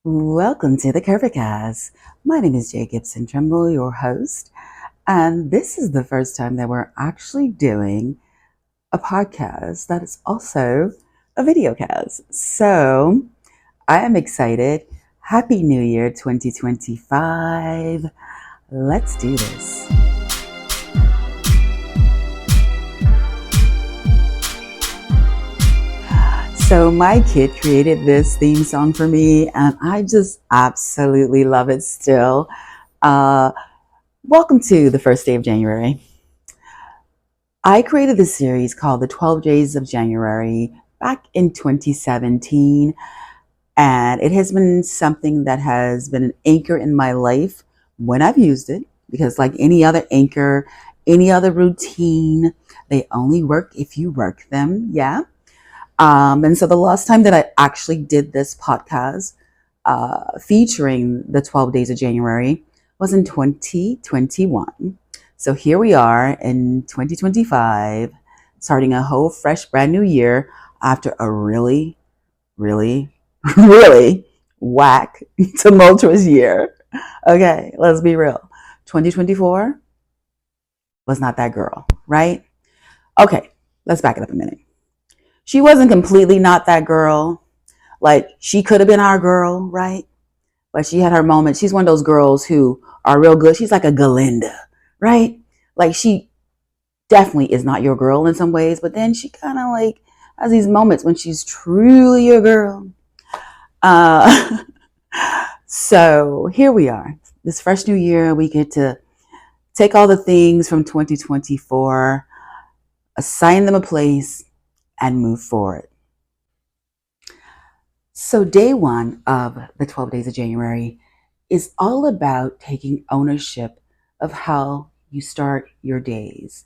Welcome to the CurvaCast. My name is Jay Gibson Trimble, your host, and this is the first time that we're actually doing a podcast that is also a video cast. So I am excited. Happy New Year 2025. Let's do this. So my kid created this theme song for me, and I just absolutely love it still. Uh, Welcome to the first day of January. I created this series called The 12 Days of January back in 2017, and it has been something that has been an anchor in my life when I've used it, because, like any other anchor, any other routine, they only work if you work them. Yeah. And so the last time that I actually did this podcast featuring the 12 days of January was in 2021. So here we are in 2025, starting a whole fresh, brand new year after a really, really, really whack, tumultuous year. Okay, let's be real. 2024 was not that girl, right? Okay, let's back it up a minute. She wasn't completely not that girl. Like, she could have been our girl, right? But she had her moments. She's one of those girls who are real good. She's like a Galinda, right? Like, she definitely is not your girl in some ways, but then she kind of like has these moments when she's truly your girl. Uh, so here we are. This fresh new year, we get to take all the things from 2024, assign them a place, and move forward. So, day one of the 12 days of January is all about taking ownership of how you start your days.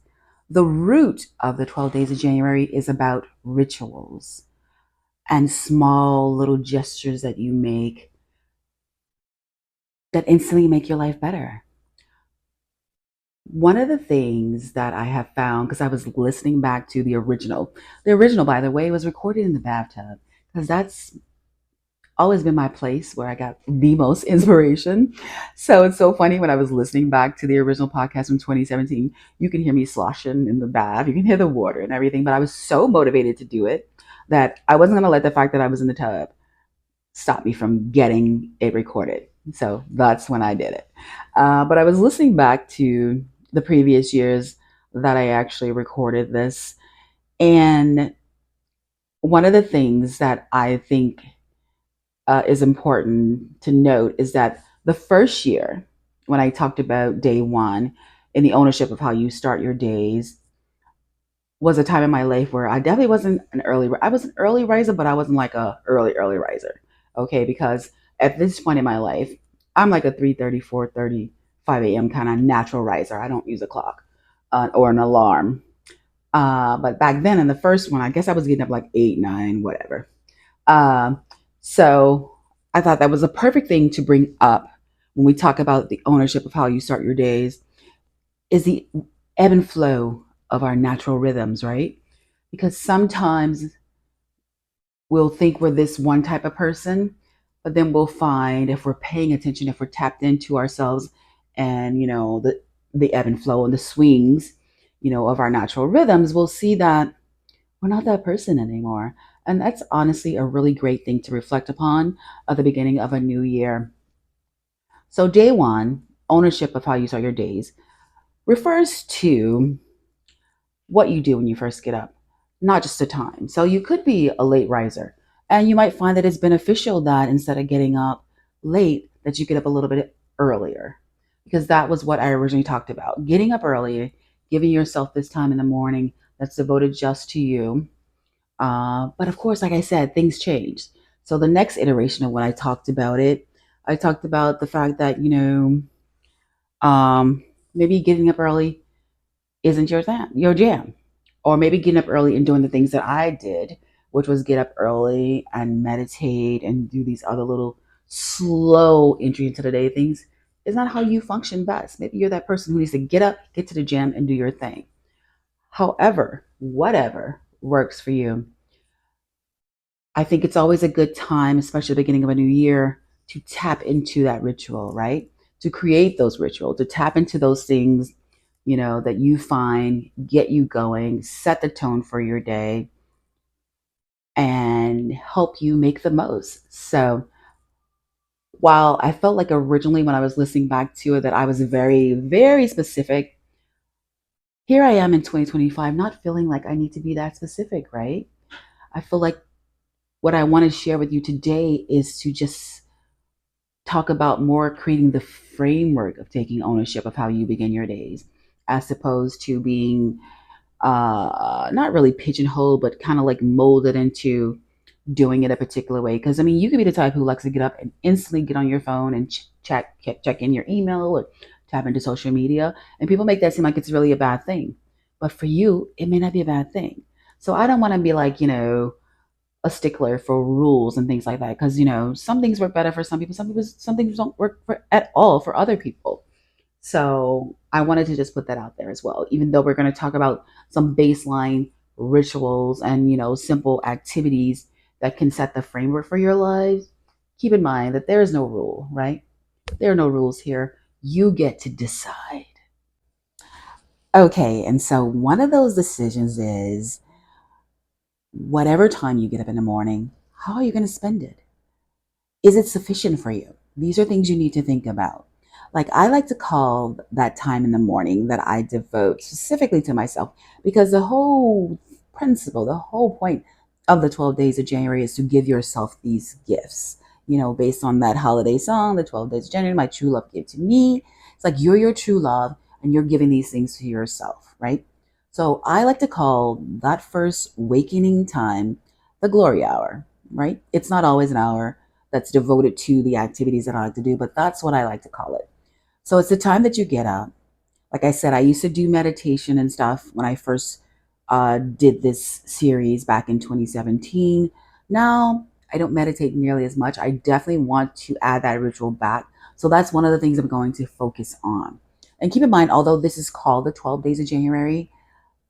The root of the 12 days of January is about rituals and small little gestures that you make that instantly make your life better. One of the things that I have found, because I was listening back to the original, by the way, was recorded in the bathtub, because that's always been my place where I got the most inspiration. So it's so funny when I was listening back to the original podcast from 2017, you can hear me sloshing in the bath, you can hear the water and everything, but I was so motivated to do it that I wasn't going to let the fact that I was in the tub stop me from getting it recorded. So that's when I did it. But I was listening back to the previous years that I actually recorded this. And one of the things that I think is important to note is that the first year, when I talked about day one and the ownership of how you start your days, was a time in my life where I definitely wasn't I was an early riser, but I wasn't like a early riser. Okay, because at this point in my life, I'm like a 3:30, 4:30, 5 a.m. kind of natural riser. I don't use a clock or an alarm. But back then in the first one, I guess I was getting up like 8, 9, whatever. Um, so I thought that was a perfect thing to bring up when we talk about the ownership of how you start your days is the ebb and flow of our natural rhythms, right? Because sometimes we'll think we're this one type of person, but then we'll find if we're paying attention, if we're tapped into ourselves and, the ebb and flow and the swings, of our natural rhythms, we'll see that we're not that person anymore. And that's honestly a really great thing to reflect upon at the beginning of a new year. So, day one, ownership of how you start your days, refers to what you do when you first get up, not just the time. So, you could be a late riser, and you might find that it's beneficial that instead of getting up late, that you get up a little bit earlier, because that was what I originally talked about. Getting up early, giving yourself this time in the morning that's devoted just to you. But of course, like I said, things changed. So the next iteration of when I talked about it, I talked about the fact that, maybe getting up early isn't your jam. Or maybe getting up early and doing the things that I did, which was get up early and meditate and do these other little slow entry into the day things, is not how you function best. Maybe you're that person who needs to get up, get to the gym, and do your thing. However, whatever works for you. I think it's always a good time, especially at the beginning of a new year, to tap into that ritual, right? To create those rituals, to tap into those things, that you find get you going, set the tone for your day, and help you make the most. So, while I felt like originally when I was listening back to it that I was very, very specific, here I am in 2025 not feeling like I need to be that specific, right? I feel like what I want to share with you today is to just talk about more creating the framework of taking ownership of how you begin your days, as opposed to being not really pigeonholed, but kind of like molded into doing it a particular way. Because I mean, you could be the type who likes to get up and instantly get on your phone and check in your email or tap into social media, and people make that seem like it's really a bad thing. But for you, it may not be a bad thing. So I don't want to be like, a stickler for rules and things like that, because some things work better for some things don't work at all for other people. So I wanted to just put that out there as well, even though we're going to talk about some baseline rituals and simple activities that can set the framework for your lives. Keep in mind that there is no rule, right? There are no rules here. You get to decide. Okay, and so one of those decisions is whatever time you get up in the morning, how are you going to spend it? Is it sufficient for you? These are things you need to think about. Like, I like to call that time in the morning that I devote specifically to myself, because the whole principle, the whole point of the 12 days of January is to give yourself these gifts, based on that holiday song, the 12 days of January, my true love gave to me. It's like you're your true love and you're giving these things to yourself, right? So I like to call that first wakening time the glory hour, right? It's not always an hour that's devoted to the activities that I like to do, but that's what I like to call it. So it's the time that you get up. Like I said, I used to do meditation and stuff when I first did this series back in 2017. Now I don't meditate nearly as much. I definitely want to add that ritual back. So that's one of the things I'm going to focus on. And keep in mind, although this is called the 12 Days of January,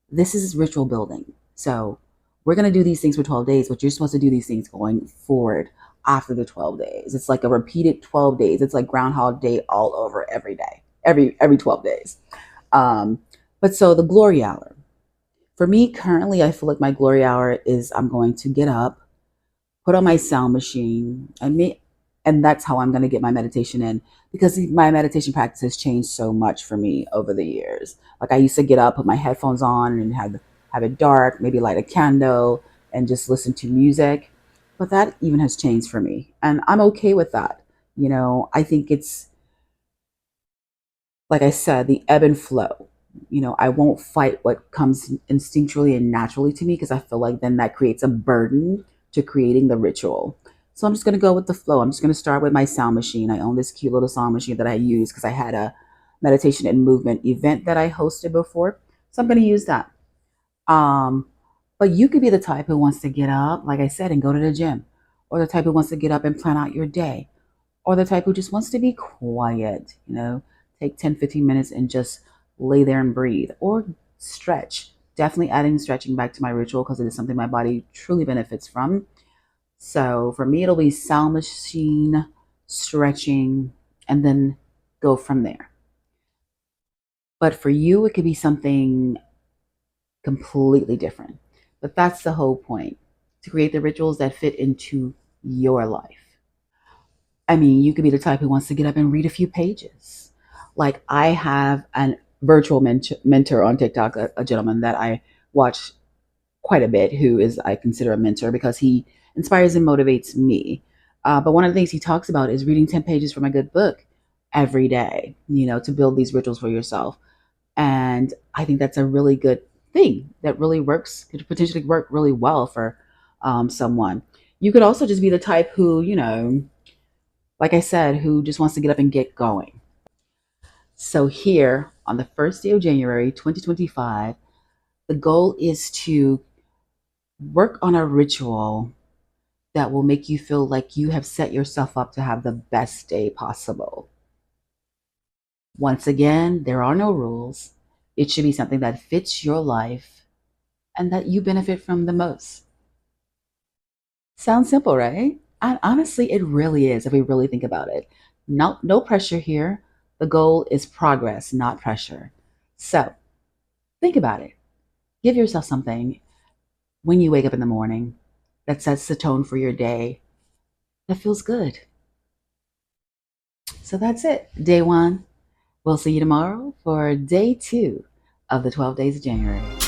this is ritual building. So we're going to do these things for 12 days, but you're supposed to do these things going forward after the 12 days. It's like a repeated 12 days. It's like Groundhog Day all over every day, every 12 days. Um, but so the glory hour. For me, currently, I feel like my glory hour is I'm going to get up, put on my sound machine, and that's how I'm going to get my meditation in, because my meditation practice has changed so much for me over the years. Like, I used to get up, put my headphones on, and have it dark, maybe light a candle, and just listen to music. But that even has changed for me, and I'm okay with that. I think it's, like I said, the ebb and flow. I won't fight what comes instinctually and naturally to me, because I feel like then that creates a burden to creating the ritual. So I'm just going to go with the flow. I'm just going to start with my sound machine. I own this cute little sound machine that I use because I had a meditation and movement event that I hosted before. So I'm going to use that. Um, but you could be the type who wants to get up, like I said, and go to the gym, or the type who wants to get up and plan out your day, or the type who just wants to be quiet, take 10, 15 minutes and just lay there and breathe or stretch. Definitely adding stretching back to my ritual, because it is something my body truly benefits from. So for me, it'll be sound machine, stretching, and then go from there. But for you, it could be something completely different. But that's the whole point, to create the rituals that fit into your life. I mean, you could be the type who wants to get up and read a few pages. Like, I have an virtual mentor on TikTok, a gentleman that I watch quite a bit, who is, I consider, a mentor because he inspires and motivates me. But one of the things he talks about is reading 10 pages from a good book every day, to build these rituals for yourself. And I think that's a really good thing that really works, could potentially work really well for someone. You could also just be the type who, like I said, who just wants to get up and get going. So, here on the first day of January 2025, the goal is to work on a ritual that will make you feel like you have set yourself up to have the best day possible. Once again, there are no rules. It should be something that fits your life and that you benefit from the most. Sounds simple, right? Honestly, it really is if we really think about it. No pressure here. The goal is progress, not pressure. So think about it. Give yourself something when you wake up in the morning that sets the tone for your day that feels good. So that's it. Day one. We'll see you tomorrow for day two of the 12 days of January.